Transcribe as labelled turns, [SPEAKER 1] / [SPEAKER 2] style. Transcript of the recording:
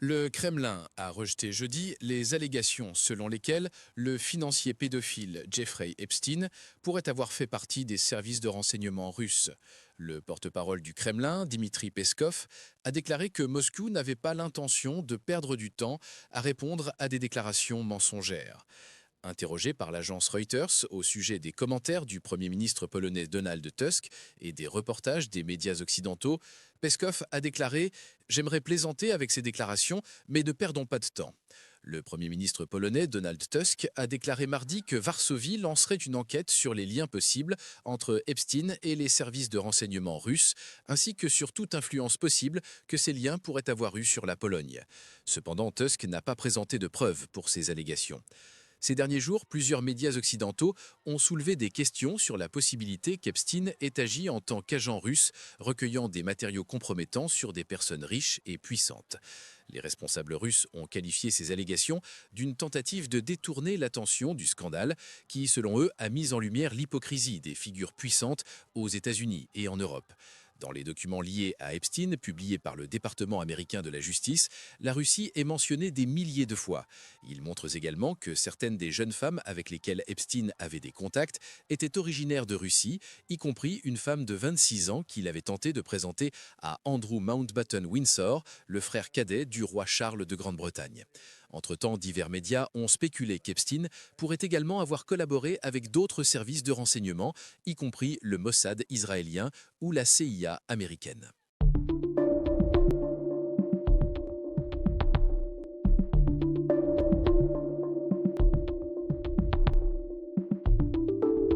[SPEAKER 1] Le Kremlin a rejeté jeudi les allégations selon lesquelles le financier pédophile Jeffrey Epstein pourrait avoir fait partie des services de renseignement russes. Le porte-parole du Kremlin, Dmitri Peskov, a déclaré que Moscou n'avait pas l'intention de perdre du temps à répondre à des déclarations mensongères. Interrogé par l'agence Reuters au sujet des commentaires du Premier ministre polonais Donald Tusk et des reportages des médias occidentaux, Peskov a déclaré « J'aimerais plaisanter avec ces déclarations, mais ne perdons pas de temps ». Le Premier ministre polonais Donald Tusk a déclaré mardi que Varsovie lancerait une enquête sur les liens possibles entre Epstein et les services de renseignement russes, ainsi que sur toute influence possible que ces liens pourraient avoir eue sur la Pologne. Cependant, Tusk n'a pas présenté de preuves pour ces allégations. Ces derniers jours, plusieurs médias occidentaux ont soulevé des questions sur la possibilité qu'Epstein ait agi en tant qu'agent russe, recueillant des matériaux compromettants sur des personnes riches et puissantes. Les responsables russes ont qualifié ces allégations d'une tentative de détourner l'attention du scandale qui, selon eux, a mis en lumière l'hypocrisie des figures puissantes aux États-Unis et en Europe. Dans les documents liés à Epstein, publiés par le département américain de la justice, la Russie est mentionnée des milliers de fois. Ils montrent également que certaines des jeunes femmes avec lesquelles Epstein avait des contacts étaient originaires de Russie, y compris une femme de 26 ans qu'il avait tenté de présenter à Andrew Mountbatten Windsor, le frère cadet du roi Charles de Grande-Bretagne. Entre-temps, divers médias ont spéculé qu'Epstein pourrait également avoir collaboré avec d'autres services de renseignement, y compris le Mossad israélien ou la CIA américaine.